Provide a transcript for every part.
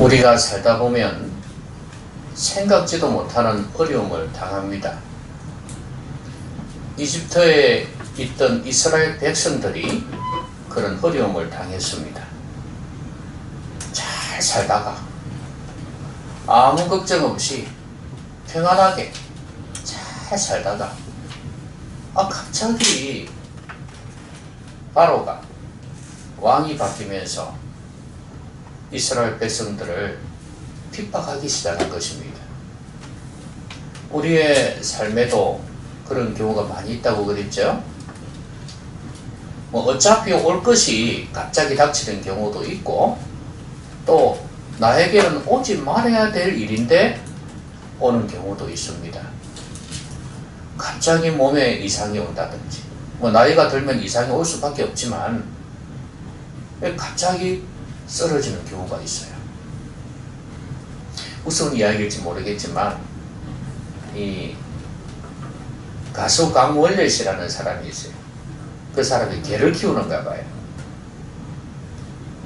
우리가 살다 보면 생각지도 못하는 어려움을 당합니다. 이집트에 있던 이스라엘 백성들이 그런 어려움을 당했습니다. 잘 살다가 아무 걱정 없이 평안하게 잘 살다가 갑자기 바로가 왕이 바뀌면서 이스라엘 백성들을 핍박하기 시작한 것입니다. 우리의 삶에도 그런 경우가 많이 있다고 그랬죠. 어차피 올 것이 갑자기 닥치는 경우도 있고, 또 나에게는 오지 말아야 될 일인데 오는 경우도 있습니다. 갑자기 몸에 이상이 온다든지, 나이가 들면 이상이 올 수밖에 없지만 갑자기 쓰러지는 경우가 있어요. 무슨 이야기일지 모르겠지만 이 가수 강원래 씨라는 사람이 있어요. 그 사람이 개를 키우는가 봐요.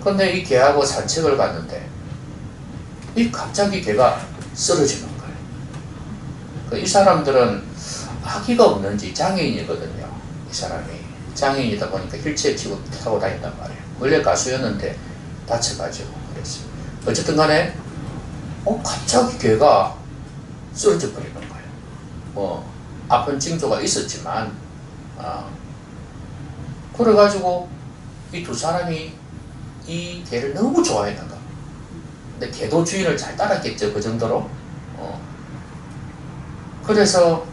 근데 이 개하고 산책을 갔는데 갑자기 개가 쓰러지는 거예요. 이 사람들은 아기가 없는지 장애인이거든요. 이 사람이 장애인이다 보니까 휠체어 타고 다닌단 말이에요. 원래 가수였는데 다쳐가지고 그랬어요. 어쨌든 간에 갑자기 개가 쓰러져 버리는 거예요. 아픈 징조가 있었지만 그래가지고 이 두 사람이 이 개를 너무 좋아했는가. 근데 개도 주인을 잘 따랐겠죠. 그 정도로. 그래서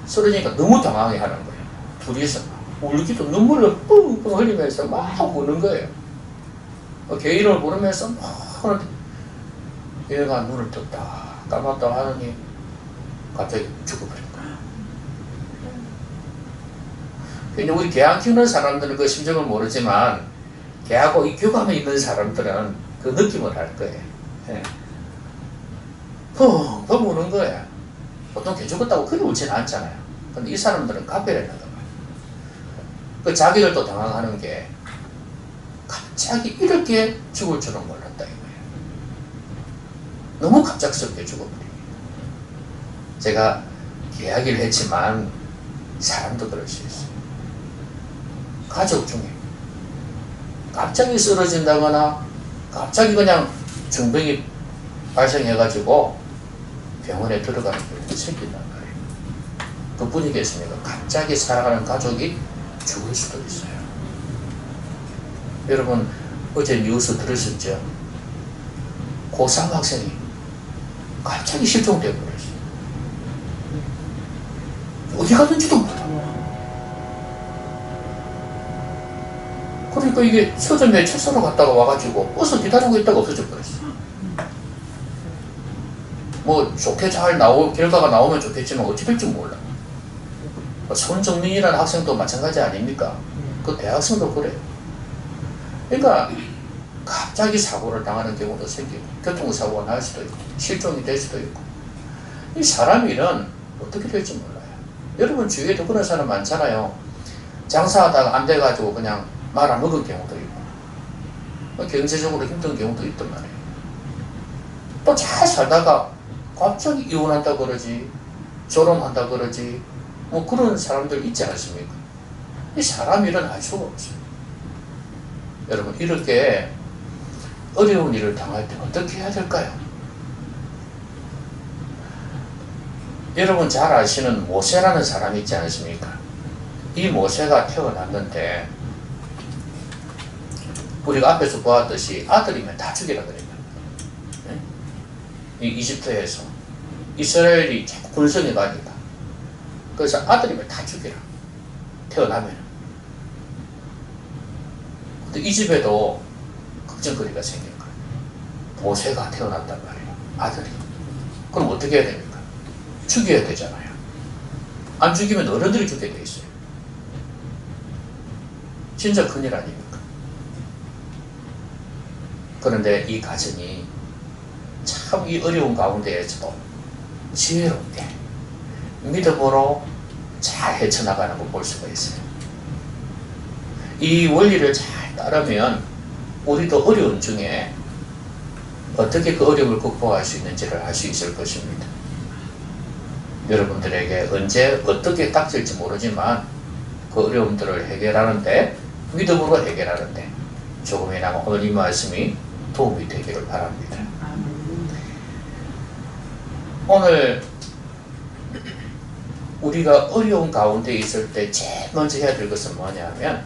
쓰러지니까 너무 당황해 하는 거예요. 둘이서 울기도 눈물을 뿡뿡 흘리면서 막 우는 거예요. 개 이름을 부르면서 막 하는데 얘가 눈을 떴다 감았다 하더니 갑자기 죽어버린 거야. 근데 우리 개 안 키우는 사람들은 그 심정을 모르지만 개하고 이 교감에 있는 사람들은 그 느낌을 알 거예요. 펑펑 우는 거야. 보통 개 죽었다고 그리 울지는 않잖아요. 근데 이 사람들은 가별했는 거예요. 그 자기들도 당황하는 게 갑자기 이렇게 죽을 줄은 몰랐다 이거예요. 너무 갑작스럽게 죽어버립니다. 제가 이야기를 했지만 사람도 그럴 수 있어요. 가족 중에 갑자기 쓰러진다거나 갑자기 그냥 중병이 발생해가지고 병원에 들어가는 경우가 생긴단 말이에요. 그뿐이겠습니까? 갑자기 살아가는 가족이 죽을 수도 있어요. 여러분 어제 뉴스 들으셨죠? 고3 학생이 갑자기 실종되어 버렸어요. 어디 가든지도 몰라. 그러니까 이게 서점에 책 사러 갔다가 와가지고 버스 기다리고 있다가 없어져 버렸어. 좋게 잘 결과가 나오면 좋겠지만 어찌 될지 몰라. 손정민이라는 학생도 마찬가지 아닙니까? 그 대학생도 그래요. 그러니까 갑자기 사고를 당하는 경우도 생기고 교통사고가 날 수도 있고 실종이 될 수도 있고 이 사람 일은 어떻게 될지 몰라요. 여러분 주위에도 그런 사람 많잖아요. 장사하다가 안 돼가지고 그냥 말아먹은 경우도 있고 경제적으로 힘든 경우도 있단 말이에요. 또 잘 살다가 갑자기 이혼한다 그러지 결혼한다 그러지 그런 사람들 있지 않습니까? 이 사람 일은 알 수가 없어요. 여러분 이렇게 어려운 일을 당할 때 어떻게 해야 될까요? 여러분 잘 아시는 모세라는 사람이 있지 않습니까? 이 모세가 태어났는데 우리가 앞에서 보았듯이 아들이면 다 죽이라 그랬다. 이 이집트에서 이스라엘이 자꾸 군성이 가니까 그래서 아들이면 다 죽이라. 태어나면. 근데 이 집에도 걱정거리가 생긴 거예요. 모세가 태어났단 말이에요. 아들이. 그럼 어떻게 해야 됩니까? 죽여야 되잖아요. 안 죽이면 어른들이 죽게 돼 있어요. 진짜 큰일 아닙니까? 그런데 이 가정이 참 이 어려운 가운데에서도 지혜롭게 믿음으로 잘 헤쳐나가는 걸 볼 수가 있어요. 이 원리를 잘 따르면 우리도 어려운 중에 어떻게 그 어려움을 극복할 수 있는지를 알 수 있을 것입니다. 여러분들에게 언제 어떻게 닥칠지 모르지만 그 어려움들을 해결하는데, 믿음으로 해결하는데 조금이나마 오늘 이 말씀이 도움이 되기를 바랍니다. 오늘 우리가 어려운 가운데 있을 때 제일 먼저 해야 될 것은 뭐냐면,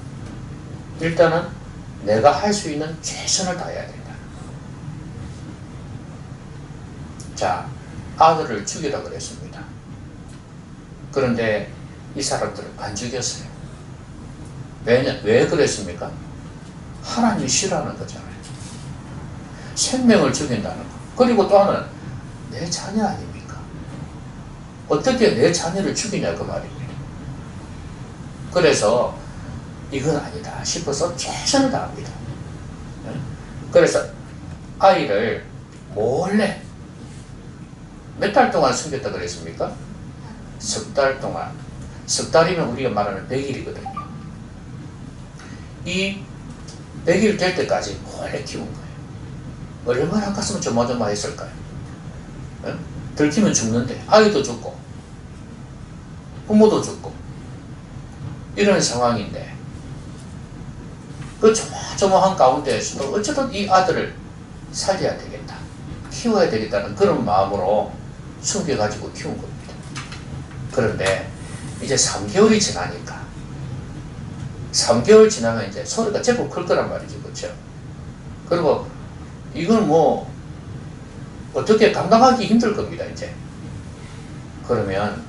일단은 내가 할 수 있는 최선을 다해야 된다. 자, 아들을 죽이라 그랬습니다. 그런데 이 사람들은 안 죽였어요. 왜 그랬습니까? 하나님이 싫어하는 거잖아요. 생명을 죽인다는 거. 그리고 또 하나는 내 자녀 아닙니까? 어떻게 내 자녀를 죽이냐 그 말입니다. 그래서 이건 아니다 싶어서 최선을 다합니다. 그래서 아이를 몰래 몇 달 동안 숨겼다 그랬습니까? 석 달 동안. 석 달이면 우리가 말하는 100일이거든요. 이 100일 될 때까지 몰래 키운 거예요. 얼마나 가슴은 조마조마했을까요? 들키면 죽는데 아이도 죽고 부모도 죽고 이런 상황인데, 그 조마조마한 가운데에서도 어쨌든 이 아들을 살려야 되겠다, 키워야 되겠다는 그런 마음으로 숨겨가지고 키운 겁니다. 그런데 이제 3개월이 지나니까, 3개월 지나면 이제 소리가 제법 클 거란 말이죠. 그렇죠? 그리고 이건 뭐 어떻게 감당하기 힘들 겁니다. 이제 그러면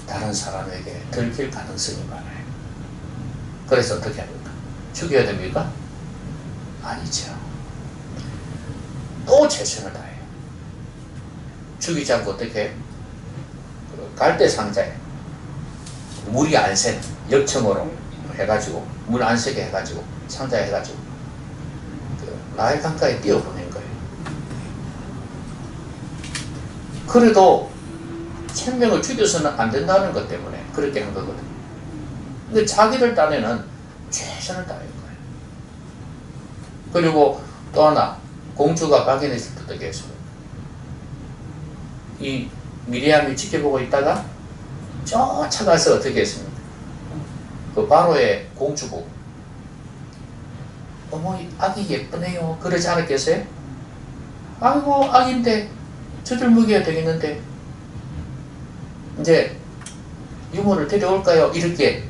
다른 사람에게 들킬 가능성이 많아요. 그래서 어떻게 합니까? 죽여야 됩니까? 아니죠. 또 최선을 다해요. 죽이지 않고 어떻게? 갈대 상자에 물이 안 샌 역청으로 해가지고, 물 안 새게 해가지고 상자에 해가지고 나일 강가에 띄워보낸 거예요. 그래도 생명을 죽여서는 안 된다는 것 때문에 그렇게 한 거거든요. 근데 자기들 딴에는 최선을 다한 거예요. 그리고 또 하나, 공주가 발견했을 때 어떻게 했습니까? 이 미리암이 지켜보고 있다가 쫓아가서 어떻게 했습니까? 그 바로의 공주고, 어머 아기 예쁘네요 그러지 않았겠어요? 아이고 아기인데 저들 먹여야 되겠는데 이제 유모를 데려올까요? 이렇게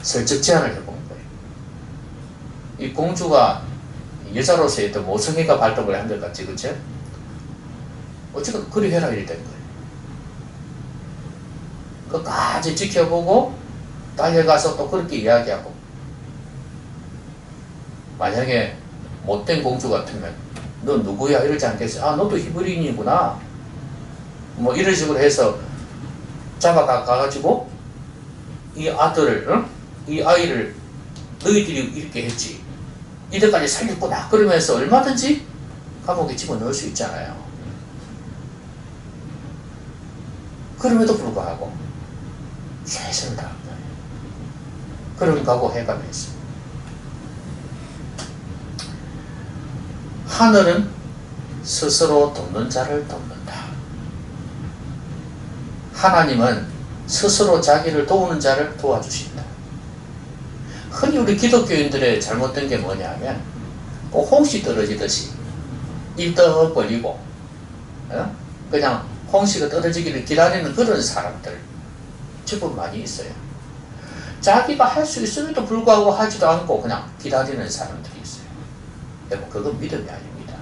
슬쩍 제안을 해본 거예요. 이 공주가 여자로서의 어떤 모성애가 발동을 한 것 같지, 그쵸? 어쨌든 그리 해라 이리 된 거예요. 끝까지 지켜보고 달려가서 또 그렇게 이야기하고, 만약에 못된 공주 같으면 너 누구야 이러지 않겠어요? 아 너도 히브리인이구나 뭐 이런 식으로 해서 잡아가가지고 이 아들을, 이 아이를 너희들이 이렇게 했지, 이때까지 살렸구나 그러면서 얼마든지 감옥에 집어넣을 수 있잖아요. 그럼에도 불구하고 최선을 다한 거예요. 그런 각오 해가면서 하늘은 스스로 돕는 자를 돕는다. 하나님은 스스로 자기를 도우는 자를 도와주신다. 흔히 우리 기독교인들의 잘못된 게 뭐냐면, 홍시 떨어지듯이 입 떡 벌리고 그냥 홍시가 떨어지기를 기다리는 그런 사람들 제법 많이 있어요. 자기가 할 수 있음에도 불구하고 하지도 않고 그냥 기다리는 사람들이 있어요. 여러분 그건 믿음이 아닙니다.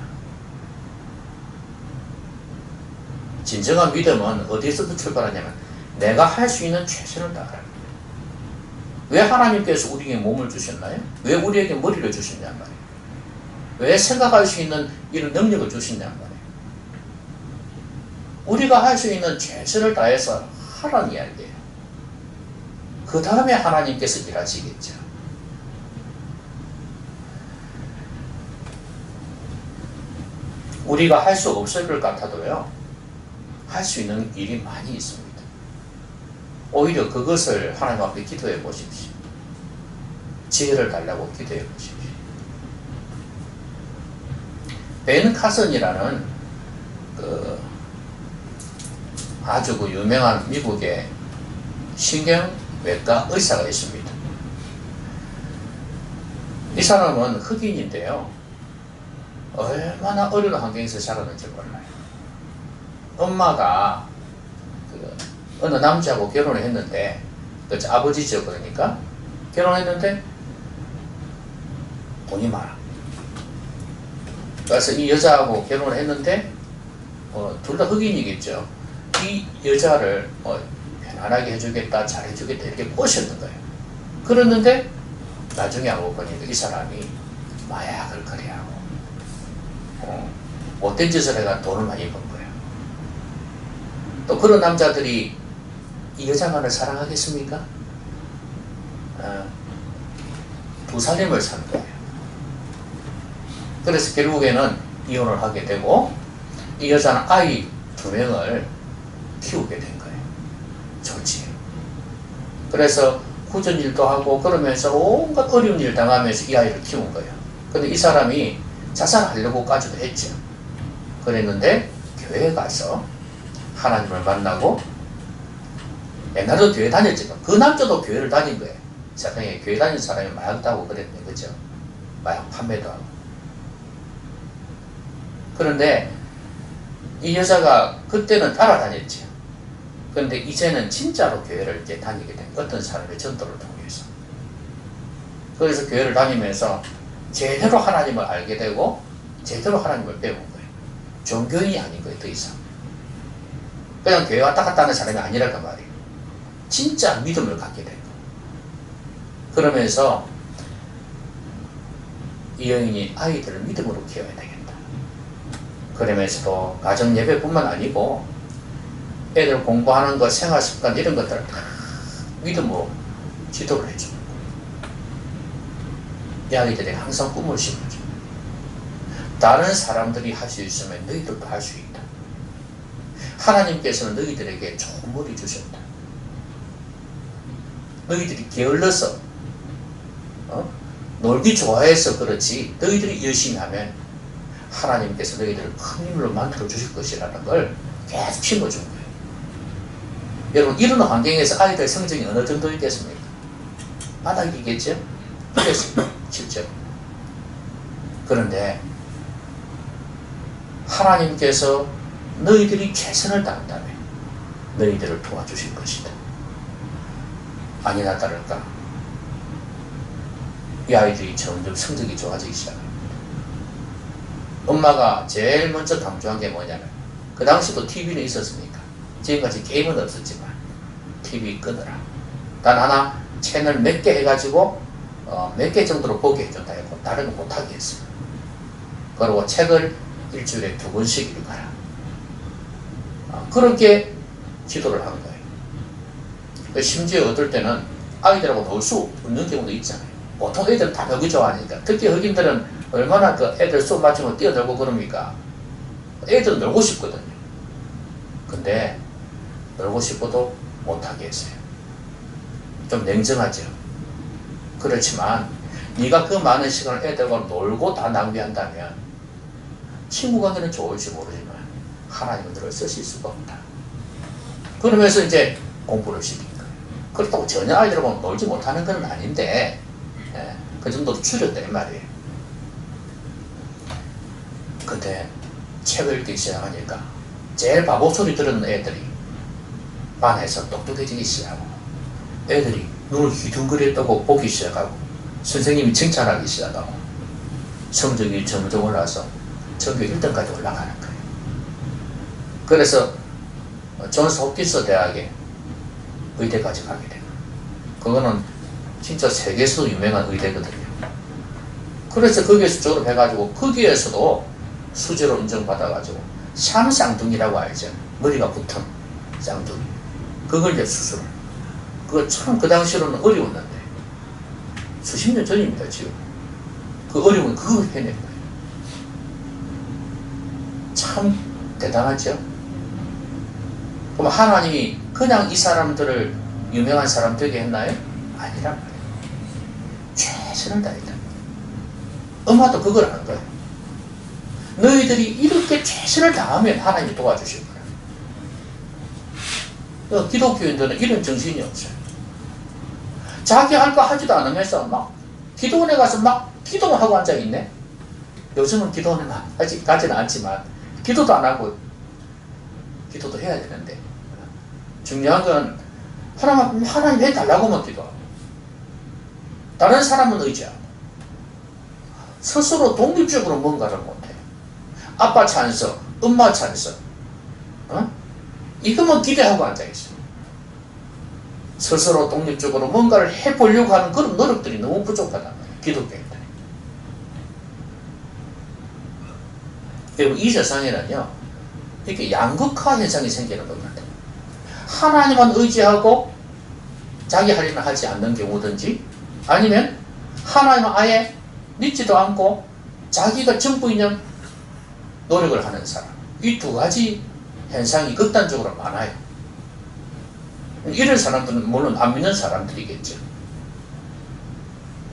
진정한 믿음은 어디서부터 출발하냐면 내가 할 수 있는 최선을 다하라. 왜 하나님께서 우리에게 몸을 주셨나요? 왜 우리에게 머리를 주셨냔 말이에요. 왜 생각할 수 있는 이런 능력을 주셨냔 말이에요. 우리가 할 수 있는 최선을 다해서 하라는 이야기예요. 그 다음에 하나님께서 일하시겠죠. 우리가 할 수 없을 것 같아도요, 할 수 있는 일이 많이 있습니다. 오히려 그것을 하나님 앞에 기도해 보십시오. 지혜를 달라고 기도해 보십시오. 벤 카슨이라는 그 아주 그 유명한 미국의 신경외과 의사가 있습니다. 이 사람은 흑인인데요. 얼마나 어려운 환경에서 자랐는지 몰라요. 엄마가 그 어느 남자하고 결혼을 했는데, 그 아버지죠. 그러니까 결혼했는데 돈이 많아. 그래서 이 여자하고 결혼을 했는데 둘 다 흑인이겠죠. 이 여자를 편안하게 해주겠다, 잘해주겠다 이렇게 꼬셨는 거예요. 그랬는데 나중에 알고 보니까 이 사람이 마약을 거래하고 못된 짓을 해가 돈을 많이 번 거예요. 또 그런 남자들이 이 여자만을 사랑하겠습니까? 두 살림을 산 거예요. 그래서 결국에는 이혼을 하게 되고 이 여자는 아이 2명을 키우게 된 거예요. 졸지에. 그래서 후전 일도 하고 그러면서 온갖 어려운 일 당하면서 이 아이를 키운 거예요. 근데 이 사람이 자살하려고까지도 했죠. 그랬는데 교회에 가서 하나님을 만나고, 옛날에도 교회 다녔지만 그 남자도 교회를 다닌 거예요. 세상에 교회 다니는 사람이 마약도 하고 그랬네, 그죠? 마약 판매도 하고. 그런데 이 여자가 그때는 따라다녔죠. 그런데 이제는 진짜로 교회를 이제 다니게 된 어떤 사람의 전도를 통해서. 그래서 교회를 다니면서 제대로 하나님을 알게 되고 제대로 하나님을 배운 거예요. 종교인이 아닌 거예요, 더 이상. 그냥 교회 왔다 갔다 하는 사람이 아니랄까 말이에요. 진짜 믿음을 갖게 된 거예요. 그러면서 이 여인이 아이들을 믿음으로 키워야 되겠다. 그러면서도 가정 예배뿐만 아니고 애들 공부하는 것, 생활 습관 이런 것들을 다 믿음으로 지도를 해주는 거예요. 이 아이들이 항상 꿈을 심어줘. 다른 사람들이 할 수 있으면 너희들도 할 수 있다. 하나님께서는 너희들에게 좋은 머리 주셨다. 너희들이 게을러서 놀기 좋아해서 그렇지 너희들이 열심히 하면 하나님께서 너희들을 큰 힘으로 만들어 주실 것이라는 걸 계속 심어준 거예요. 여러분, 이런 환경에서 아이들 성적이 어느 정도 있겠습니까? 바닥이겠죠? 그랬습니다, 실제로. 그런데 하나님께서 너희들이 최선을 다한다면 너희들을 도와주실 것이다. 아니나 다를까 이 아이들이 점점 성적이 좋아지기 시작합니다. 엄마가 제일 먼저 강조한 게 뭐냐면, 그 당시도 TV는 있었으니까 지금까지 게임은 없었지만 TV 끊으라. 단 하나 채널 몇 개 해가지고 몇 개 정도로 보게 해준다 했고 다른 거 못하게 했어요. 그리고 책을 일주일에 2권씩 읽어라. 그렇게 지도를 한 거예요. 심지어 어떨 때는 아이들하고 놀 수 없는 경우도 있잖아요. 보통 애들은 다 놀기 좋아하니까. 특히 흑인들은 얼마나 그 애들 수업 맞추고 뛰어들고 그럽니까? 애들은 놀고 싶거든요. 근데 놀고 싶어도 못하게 했어요. 좀 냉정하죠. 그렇지만 네가 그 많은 시간을 애들과 놀고 다 낭비한다면 친구 관계는 좋을지 모르지만 하나님은 너를 쓰실 수가 없다. 그러면서 이제 공부를 시킨 거예요. 그렇다고 전혀 아이들하고 놀지 못하는 건 아닌데 그 정도로 줄였다 이 말이에요. 근데 책을 읽기 시작하니까 제일 바보 소리 들은 애들이 반에서 똑똑해지기 시작하고 애들이 눈을 휘둥그레 뜨고 보기 시작하고 선생님이 칭찬하기 시작하고 성적이 점점 올라서 전교 1등까지 올라가는 거예요. 그래서 존스 홉킨스 대학에 의대까지 가게 돼요. 그거는 진짜 세계에서 유명한 의대거든요. 그래서 거기에서 졸업해가지고 거기에서도 수재로 인정받아가지고 쌍둥이라고 알죠. 머리가 붙은 쌍둥이. 그걸 이제 수술을. 그거 참 그 당시로는 어려웠는데 수십 년 전입니다 지금. 그 어려운 그걸 해낸 거예요. 참 대단하죠. 그럼 하나님이 그냥 이 사람들을 유명한 사람 되게 했나요? 아니란 말이에요. 최선을 다했다. 엄마도 그걸 한 거예요. 너희들이 이렇게 최선을 다하면 하나님이 도와주실 거예요. 기독교인들은 이런 정신이 없어요. 자기 할 거 하지도 않으면서 막 기도원에 가서 막 기도만 하고 앉아있네. 요즘은 기도원에 아직 가지는 않지만 기도도 안 하고 기도도 해야 되는데 중요한 건 하나님 해달라고만 기도하고 다른 사람은 의지하고 스스로 독립적으로 뭔가를 못해요. 아빠 찬성, 엄마 찬성 이것만 기대하고 앉아있어요. 스스로 독립적으로 뭔가를 해보려고 하는 그런 노력들이 너무 부족하단 말이에요. 기독교인들이. 여러분 이 세상에는요 이렇게 양극화 현상이 생기는 겁니다. 하나님만 의지하고 자기 할 일을 하지 않는 경우든지 아니면 하나님은 아예 믿지도 않고 자기가 전부인형 노력을 하는 사람, 이 두 가지 현상이 극단적으로 많아요. 이런 사람들은 물론 안 믿는 사람들이겠죠.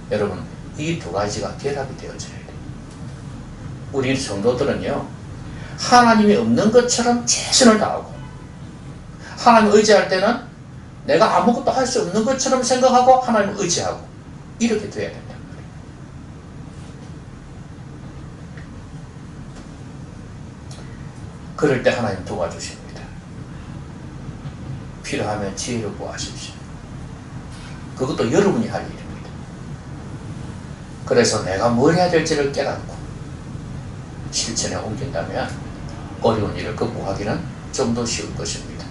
여러분 이 두 가지가 결합이 되어져야 돼요. 우리 성도들은요 하나님이 없는 것처럼 최선을 다하고 하나님 의지할 때는 내가 아무것도 할 수 없는 것처럼 생각하고 하나님을 의지하고 이렇게 돼야 된단 말이에요. 그럴 때 하나님 도와주십니다. 필요하면 지혜를 구하십시오. 그것도 여러분이 할 일입니다. 그래서 내가 뭘 해야 될지를 깨닫고 실천에 옮긴다면 어려운 일을 극복하기는 좀 더 쉬울 것입니다.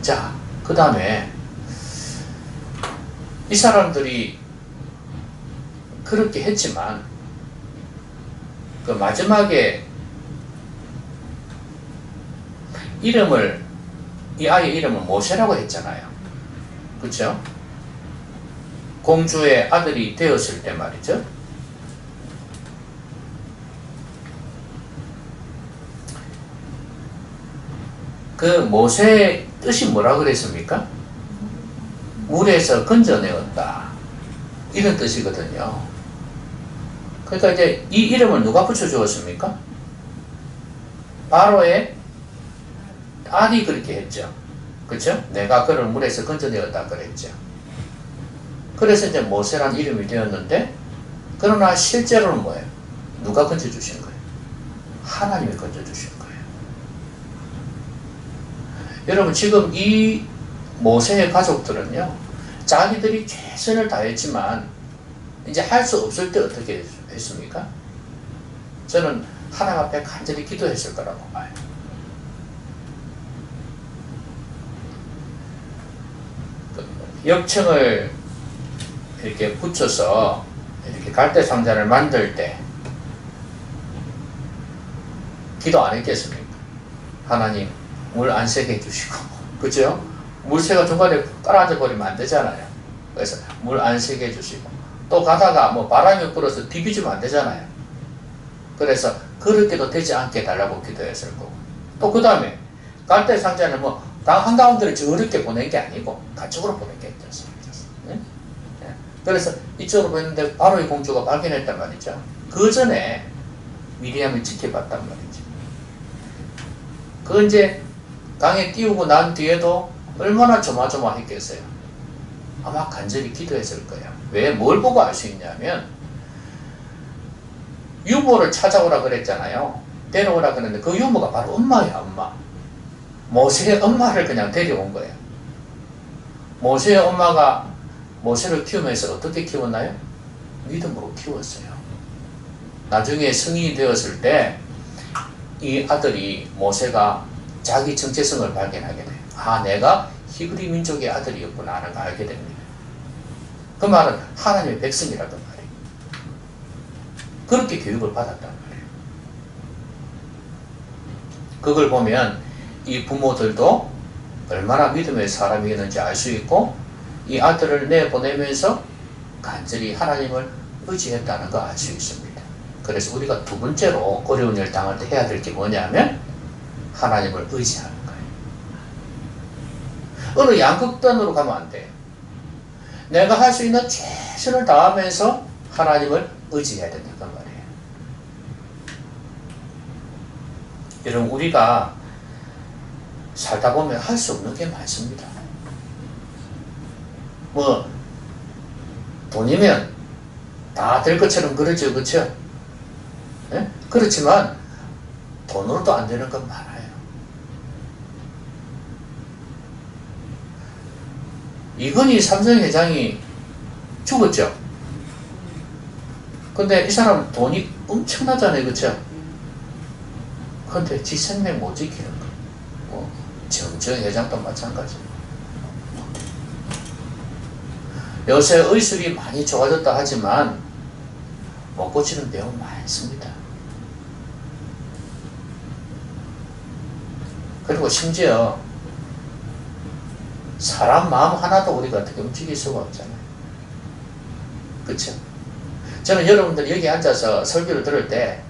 자, 그 다음에 이 사람들이 그렇게 했지만 그 마지막에 이 아이의 이름을 모세라고 했잖아요. 그렇죠? 공주의 아들이 되었을 때 말이죠. 그 모세의 뜻이 뭐라 그랬습니까? 물에서 건져내었다. 이런 뜻이거든요. 그러니까 이제 이 이름을 누가 붙여주었습니까? 바로의 딸이 그렇게 했죠. 그렇죠? 내가 그를 물에서 건져내었다 그랬죠. 그래서 이제 모세란 이름이 되었는데 그러나 실제로는 뭐예요? 누가 건져주신 거예요? 하나님이 건져주신 거예요. 여러분 지금 이 모세의 가족들은요 자기들이 최선을 다했지만 이제 할 수 없을 때 어떻게 했습니까? 저는 하나님 앞에 간절히 기도했을 거라고 봐요. 역청을 이렇게 붙여서 이렇게 갈대상자를 만들 때 기도 안 했겠습니까? 하나님 물 안 새게 해주시고 그죠? 물새가 중간에 떨어져 버리면 안 되잖아요. 그래서 물 안 새게 해주시고 또 가다가 뭐 바람이 불어서 디비지면 안 되잖아요. 그래서 그렇게도 되지 않게 해달라고 기도했을 거고 또 그 다음에 갈대상자는 뭐 당 한가운데를 저렇게 보낸 게 아니고 가쪽으로 보낸 게 있지 않습니까? 네? 네. 그래서 이쪽으로 보냈는데 바로 이 공주가 발견했단 말이죠. 그 전에 미리암을 지켜봤단 말이죠. 그 이제 강에 띄우고 난 뒤에도 얼마나 조마조마했겠어요. 아마 간절히 기도했을 거예요. 왜? 뭘 보고 알 수 있냐면 유모를 찾아오라 그랬잖아요. 데려오라 그랬는데 그 유모가 바로 엄마야, 엄마. 모세의 엄마를 그냥 데려온 거예요. 모세의 엄마가 모세를 키우면서 어떻게 키웠나요? 믿음으로 키웠어요. 나중에 성인이 되었을 때 이 아들이 모세가 자기 정체성을 발견하게 돼요. 아, 내가 히브리 민족의 아들이었구나 하는 걸 알게 됩니다. 그 말은 하나님의 백성이라던 말이에요. 그렇게 교육을 받았단 말이에요. 그걸 보면 이 부모들도 얼마나 믿음의 사람이었는지 알 수 있고 이 아들을 내보내면서 간절히 하나님을 의지했다는 거 알 수 있습니다. 그래서 우리가 두 번째로 어려운 일을 당할 때 해야 될 게 뭐냐면 하나님을 의지하는 거예요. 어느 양극단으로 가면 안 돼요. 내가 할 수 있는 최선을 다하면서 하나님을 의지해야 된다는 말이에요. 여러분, 우리가 살다 보면 할 수 없는 게 많습니다. 뭐 돈이면 다 될 것처럼 그러죠, 그렇죠? 예? 그렇지만 돈으로도 안 되는 건 많아요. 이건희 삼성 회장이 죽었죠. 근데 이 사람은 돈이 엄청나잖아요, 그렇죠? 근데 지 생명 못 지키는 거. 뭐 정청 회장도 마찬가지. 요새 의술이 많이 좋아졌다 하지만 못 고치는 병은 많습니다. 그리고 심지어 사람 마음 하나도 우리가 어떻게 움직일 수가 없잖아요. 그렇죠? 저는 여러분들 여기 앉아서 설교를 들을 때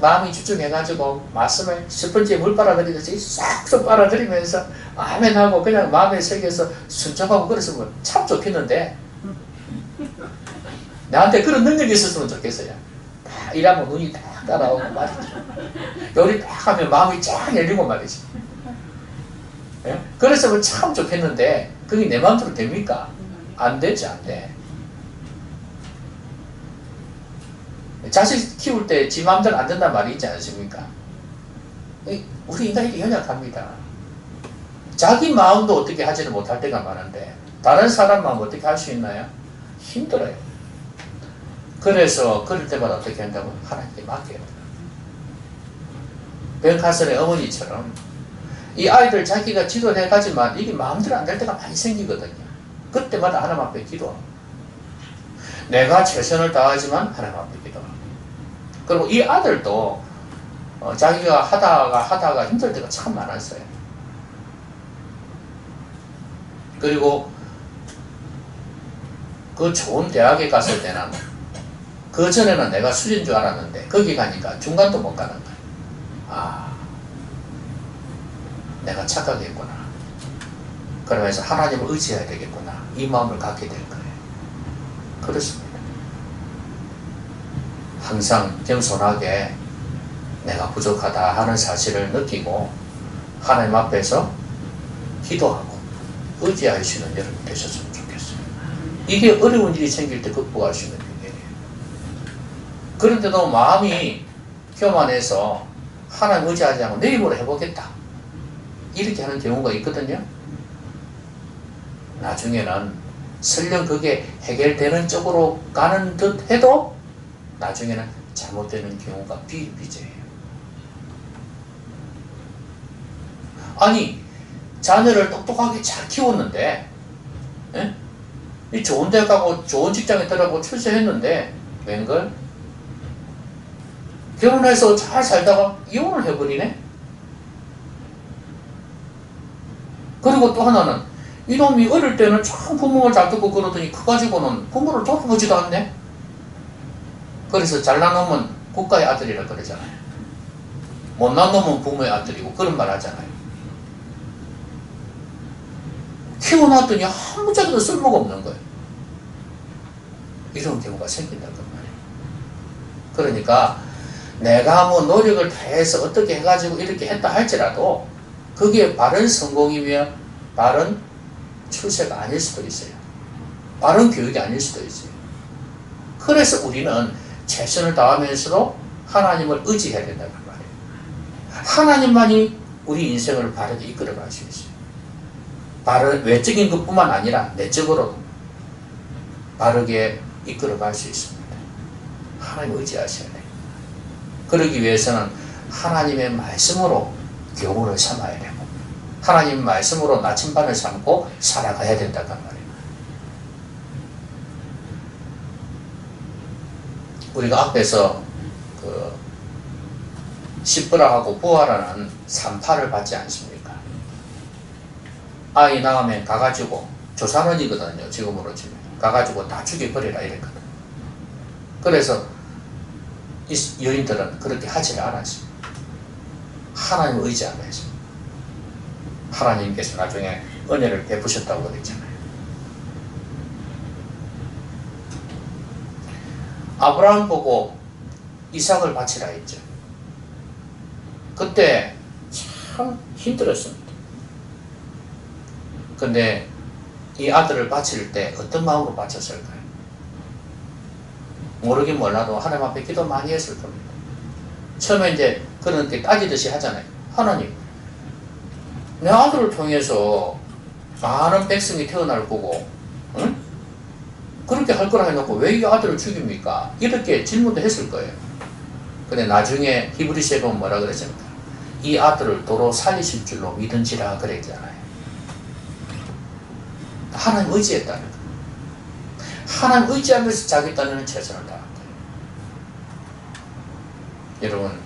마음이 주중해가지고 말씀을 스펀지에 물 빨아들이듯이 싹싹 빨아들이면서 아멘하고 그냥 마음에 새겨서 순종하고 그랬으면 참 좋겠는데 나한테 그런 능력이 있었으면 좋겠어요. 다 일하면 눈이 다 따라오고 말이죠. 요리 딱 하면 마음이 쫙 열리고 말이지. 예? 그랬으면 참 좋겠는데 그게 내 마음대로 됩니까? 안 되지, 안 돼. 자식 키울 때 지 마음대로 안 된단 말이 있지 않습니까? 우리 인간이 연약합니다. 자기 마음도 어떻게 하지는 못할 때가 많은데 다른 사람 마음 어떻게 할 수 있나요? 힘들어요. 그래서 그럴 때마다 어떻게 한다고? 하나님께 맡겨야 돼요. 벤카슨의 어머니처럼 이 아이들 자기가 지도해가지만 이게 마음대로 안 될 때가 많이 생기거든요. 그때마다 하나님 앞에 기도하고 내가 최선을 다하지만 하나님 앞에 기도하고 그리고 이 아들도 자기가 하다가 힘들 때가 참 많았어요. 그리고 그 좋은 대학에 갔을 때는 그 전에는 내가 수준 줄 알았는데 거기 가니까 중간도 못 가는 거야. 아, 내가 착각했구나. 그러면서 하나님을 의지해야 되겠구나. 이 마음을 갖게 될 거예요. 그렇습니다. 항상 겸손하게 내가 부족하다 하는 사실을 느끼고 하나님 앞에서 기도하고 의지할 수 있는 여러분 되셨으면 좋겠어요. 이게 어려운 일이 생길 때 극복할 수 있는 비결이에요. 그런데도 마음이 교만해서 하나님 의지하지 않고 내 힘으로 해보겠다 이렇게 하는 경우가 있거든요. 나중에는 설령 그게 해결되는 쪽으로 가는 듯 해도 나중에는 잘못되는 경우가 비일비재해요. 아니 자녀를 똑똑하게 잘 키웠는데 예? 이 좋은 데 가고 좋은 직장에 들어가고 출세했는데 웬걸? 결혼해서 잘 살다가 이혼을 해버리네? 그리고 또 하나는 이놈이 어릴 때는 참 부모를 잘 듣고 그러더니 커가지고는 부모를 돌아보지도 않네? 그래서 잘난 놈은 국가의 아들이라 그러잖아요. 못난 놈은 부모의 아들이고 그런 말 하잖아요. 키워놨더니 한 무짝에도 쓸모가 없는 거예요. 이런 경우가 생긴다는 말이에요. 그러니까 내가 뭐 노력을 다해서 어떻게 해가지고 이렇게 했다 할지라도 그게 바른 성공이며 바른 출세가 아닐 수도 있어요. 바른 교육이 아닐 수도 있어요. 그래서 우리는 최선을 다하면서도 하나님을 의지해야 된다는 말이에요. 하나님만이 우리 인생을 바르게 이끌어갈 수 있어요. 바른 외적인 것뿐만 아니라 내적으로도 바르게 이끌어갈 수 있습니다. 하나님을 의지하셔야 돼요. 그러기 위해서는 하나님의 말씀으로 교훈을 삼아야 되고 하나님 말씀으로 나침반을 삼고 살아가야 된다는 말이에요. 우리가 앞에서 그 십부라하고 부하라는 산파를 받지 않습니까? 아이 낳으면 가가지고 조산원이거든요. 지금으로 치면 가가지고 다 죽여버리라 이랬거든. 그래서 이 여인들은 그렇게 하지 않았어요. 하나님을 의지하면서 하나님께서 나중에 은혜를 베푸셨다고 그랬잖아요. 아브라함 보고 이삭을 바치라 했죠. 그때 참 힘들었습니다. 근데 이 아들을 바칠 때 어떤 마음으로 바쳤을까요? 모르긴 몰라도 하나님 앞에 기도 많이 했을 겁니다. 처음에 이제 그렇게 따지듯이 하잖아요. 하나님, 내 아들을 통해서 많은 백성이 태어날 거고, 응? 그렇게 할 거라 해놓고 왜 이 아들을 죽입니까? 이렇게 질문도 했을 거예요. 근데 나중에 히브리서에 보면 뭐라 그랬습니까? 이 아들을 도로 살리실 줄로 믿은지라 그랬잖아요. 하나님 의지했다는 거예요. 하나님 의지하면서 자기 딴에는 최선을 다한 거예요. 여러분,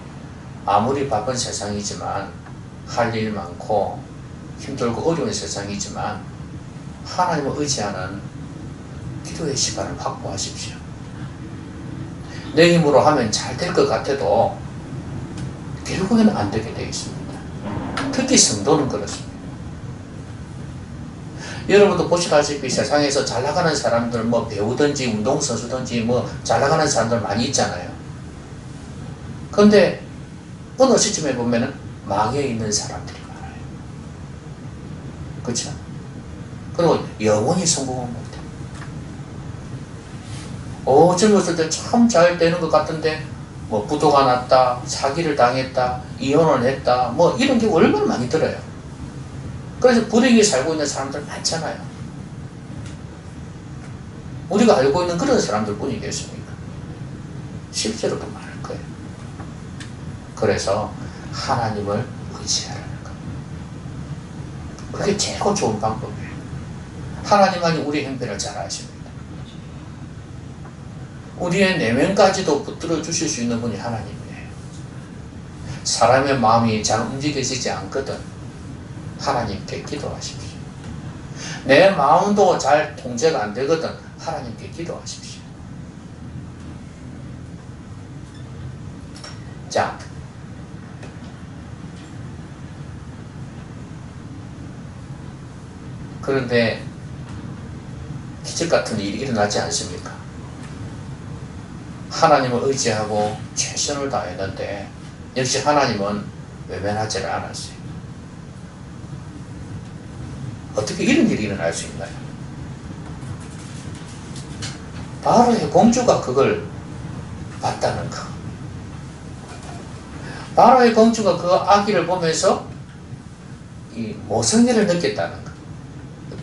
아무리 바쁜 세상이지만, 할 일 많고 힘들고 어려운 세상이지만 하나님을 의지하는 기도의 시간을 확보하십시오. 내 힘으로 하면 잘 될 것 같아도 결국에는 안 되게 되어 있습니다. 특히 성도는 그렇습니다. 여러분도 보시다시피 세상에서 잘 나가는 사람들, 뭐 배우든지 운동선수든지 뭐 잘 나가는 사람들 많이 있잖아요. 그런데 어느 시점에 보면은 망해 있는 사람들이 많아요. 그렇죠? 그리고 영원히 성공은 못해요. 젊었을 때 참 잘 되는 것 같은데 뭐 부도가 났다, 사기를 당했다, 이혼을 했다, 뭐 이런 게 얼마나 많이 들어요. 그래서 불행히 살고 있는 사람들 많잖아요. 우리가 알고 있는 그런 사람들 뿐이겠습니까? 실제로도 많을 거예요. 그래서 하나님을 의지하라는 것. 그게 최고 좋은 방법이에요. 하나님만이 우리 형편을 잘 아십니다. 우리의 내면까지도 붙들어 주실 수 있는 분이 하나님이에요. 사람의 마음이 잘 움직여지지 않거든 하나님께 기도하십시오. 내 마음도 잘 통제가 안 되거든 하나님께 기도하십시오. 자, 그런데 기적 같은 일이 일어나지 않습니까? 하나님을 의지하고 최선을 다했는데 역시 하나님은 외면하지를 않았어요. 어떻게 이런 일이 일어날 수 있나요? 바로의 공주가 그걸 봤다는 거. 바로의 공주가 그 아기를 보면서 이 모성애를 느꼈다는 거.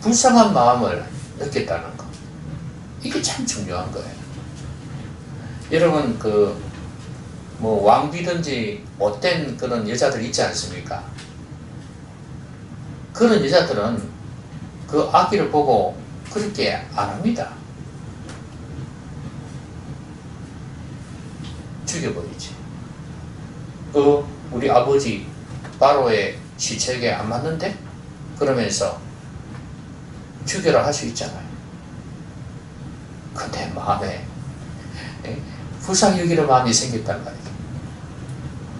불쌍한 마음을 느꼈다는 거. 이게 참 중요한 거예요. 여러분, 뭐, 왕비든지 못된 그런 여자들 있지 않습니까? 그런 여자들은 그 아기를 보고 그렇게 안 합니다. 죽여버리지. 우리 아버지 바로의 시책에 안 맞는데? 그러면서 죽여라 할 수 있잖아요. 근데 마음에 불쌍히 여기는 마음이 생겼단 말이에요.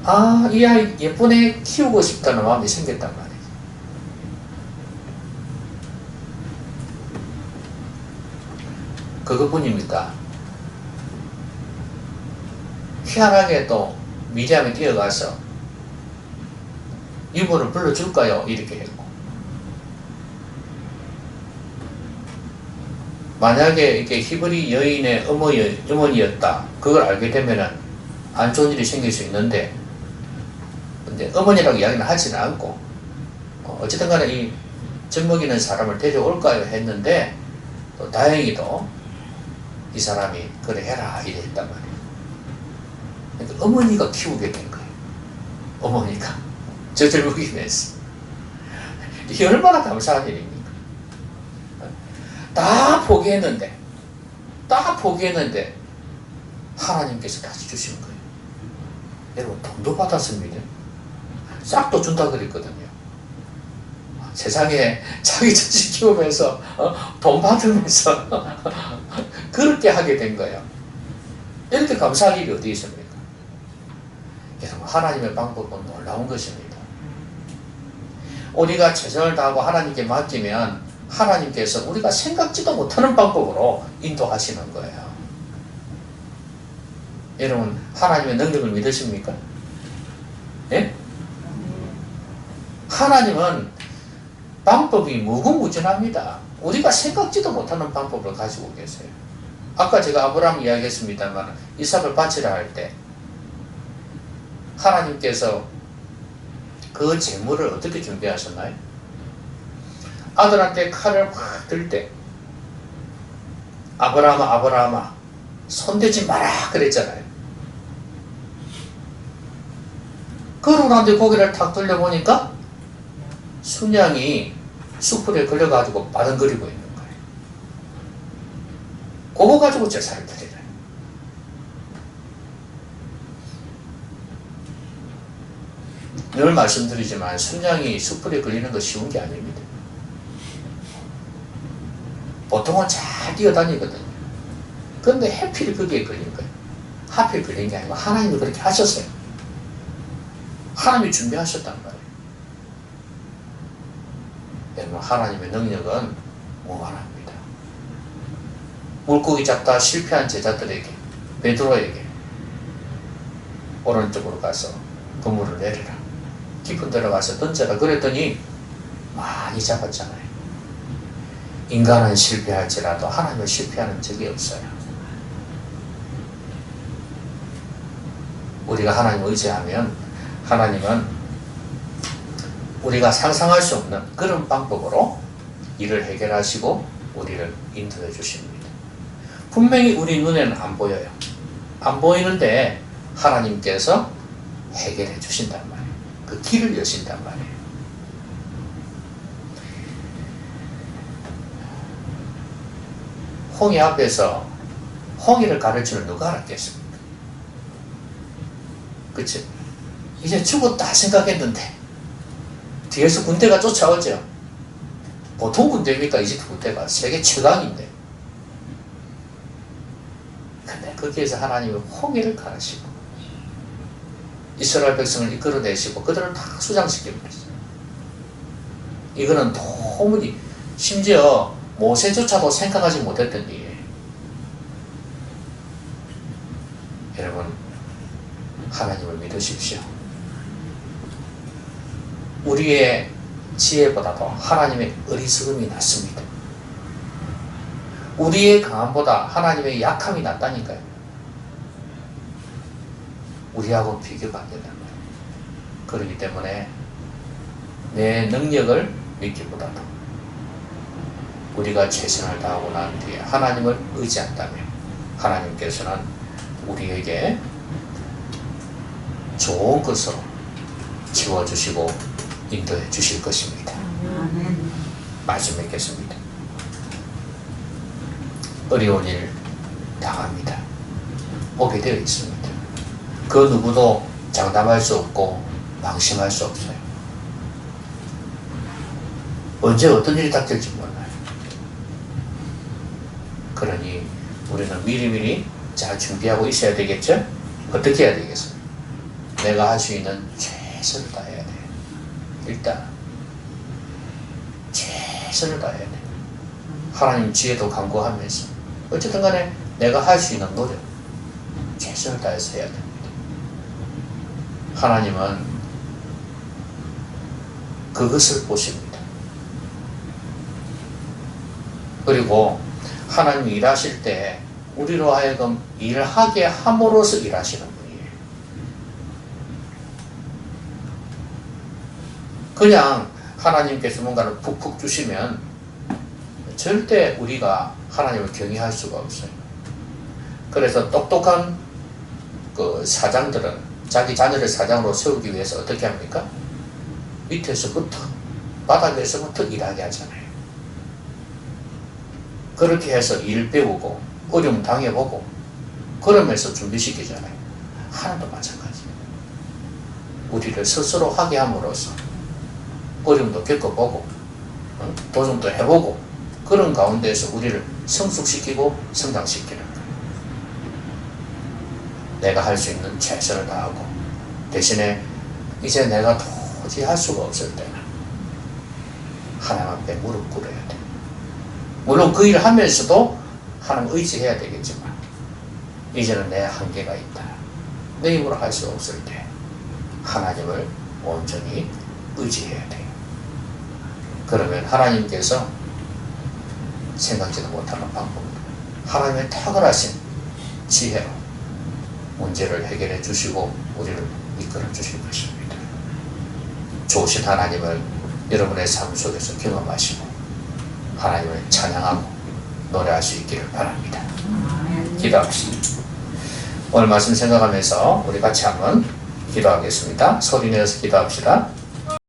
아, 이 아이 예쁘네 키우고 싶다는 마음이 생겼단 말이에요. 그것뿐입니까? 희한하게 또 미디암에 뛰어가서 유부를 불러줄까요? 이렇게 했고, 만약에 이게 히브리 여인의 어머니였다 그걸 알게 되면은 안 좋은 일이 생길 수 있는데, 근데 어머니라고 이야기는 하지는 않고 어쨌든 간에 이 젖먹이는 사람을 데려올까요 했는데 또 다행히도 이 사람이 그래 해라 이래 했단 말이에요. 그러니까 어머니가 키우게 된 거예요. 어머니가 젖을 먹이면서. 이게 얼마나 감사한 일입니까? 다 포기했는데 하나님께서 다시 주시는 거예요. 여러분, 돈도 받았습니다. 싹도 준다 그랬거든요. 세상에 자기 자식 키우면서 돈 받으면서 그렇게 하게 된 거예요. 이렇게 감사할 일이 어디 있습니까? 여러분, 하나님의 방법은 놀라운 것입니다. 우리가 최선을 다하고 하나님께 맡기면 하나님께서 우리가 생각지도 못하는 방법으로 인도하시는 거예요. 여러분, 하나님의 능력을 믿으십니까? 예? 하나님은 방법이 무궁무진합니다. 우리가 생각지도 못하는 방법을 가지고 계세요. 아까 제가 아브라함 이야기했습니다만 이삭을 바치라 할 때 하나님께서 그 제물을 어떻게 준비하셨나요? 아들한테 칼을 확 들 때 아브라함아 아브라함아 손대지 마라 그랬잖아요. 그러고 난 뒤에 고개를 탁 돌려보니까 순양이 숯불에 걸려가지고 바등거리고 있는 거예요. 그거 가지고 제사를 드리래요. 늘 말씀드리지만 순양이 숯불에 걸리는 거 쉬운 게 아닙니다. 보통은 잘 뛰어다니거든요. 그런데 하필 거기에 걸린 거예요. 하필 걸린 게 아니고 하나님이 그렇게 하셨어요. 하나님이 준비하셨단 말이에요. 여러분, 하나님의 능력은 무한합니다. 물고기 잡다 실패한 제자들에게, 베드로에게 오른쪽으로 가서 그물을 내리라, 깊은 데로 가서 던져라 그랬더니 많이 잡았잖아요. 인간은 실패할지라도 하나님은 실패하는 적이 없어요. 우리가 하나님을 의지하면 하나님은 우리가 상상할 수 없는 그런 방법으로 일을 해결하시고 우리를 인도해 주십니다. 분명히 우리 눈에는 안 보여요. 안 보이는데 하나님께서 해결해 주신단 말이에요. 그 길을 여신단 말이에요. 홍해 앞에서 홍해를 가르치는 누가 알았겠습니까? 그치? 이제 죽었다 생각했는데 뒤에서 군대가 쫓아오죠. 보통 군대입니까? 이집트 군대가 세계 최강인데. 근데 거기에서 하나님은 홍해를 가르치고 이스라엘 백성을 이끌어내시고 그들을 다 수장시켜버렸어요. 이거는 도무지 심지어 모세조차도 생각하지 못했던 일이에요. 여러분, 하나님을 믿으십시오. 우리의 지혜보다도 하나님의 어리석음이 낫습니다. 우리의 강함보다 하나님의 약함이 낫다니까요. 우리하고 비교가 안 된단 말이에요. 그렇기 때문에 내 능력을 믿기보다도 우리가 최선을 다하고 난 뒤에 하나님을 의지한다면 하나님께서는 우리에게 좋은 것으로 채워주시고 인도해 주실 것입니다. 말씀 맺겠습니다. 어려운 일 당합니다. 오게 되어 있습니다. 그 누구도 장담할 수 없고 방심할 수 없어요. 언제 어떤 일이 닥칠지 몰라요. 그러니 우리는 미리미리 잘 준비하고 있어야 되겠죠? 어떻게 해야 되겠어요? 내가 할 수 있는 최선을 다해야 돼요. 일단 최선을 다해야 돼요. 하나님 지혜도 간구하면서 어쨌든 간에 내가 할 수 있는 노력 최선을 다해서 해야 됩니다. 하나님은 그것을 보십니다. 그리고 하나님이 일하실 때 우리로 하여금 일하게 함으로써 일하시는 분이에요. 그냥 하나님께서 뭔가를 푹푹 주시면 절대 우리가 하나님을 경외할 수가 없어요. 그래서 똑똑한 그 사장들은 자기 자녀를 사장으로 세우기 위해서 어떻게 합니까? 밑에서부터, 바닥에서부터 일하게 하잖아요. 그렇게 해서 일 배우고 어려움 당해보고 그러면서 준비시키잖아요. 하나님도 마찬가지예요. 우리를 스스로 하게 함으로써 어려움도 겪어보고 도전도 해보고 그런 가운데에서 우리를 성숙시키고 성장시키는 거예요. 내가 할 수 있는 최선을 다하고 대신에 이제 내가 도저히 할 수가 없을 때는 하나님 앞에 무릎 꿇어야 돼. 물론 그 일을 하면서도 하나님 의지해야 되겠지만 이제는 내 한계가 있다. 내 힘으로 할 수 없을 때 하나님을 온전히 의지해야 돼요. 그러면 하나님께서 생각지도 못하는 방법으로 하나님의 탁월하신 지혜로 문제를 해결해 주시고 우리를 이끌어 주실 것입니다. 좋으신 하나님을 여러분의 삶 속에서 경험하시고 하나님을 찬양하고 노래할 수 있기를 바랍니다. 기도하겠습니다. 오늘 말씀 생각하면서 우리 같이 한번 기도하겠습니다. 소리 내어서 기도합시다.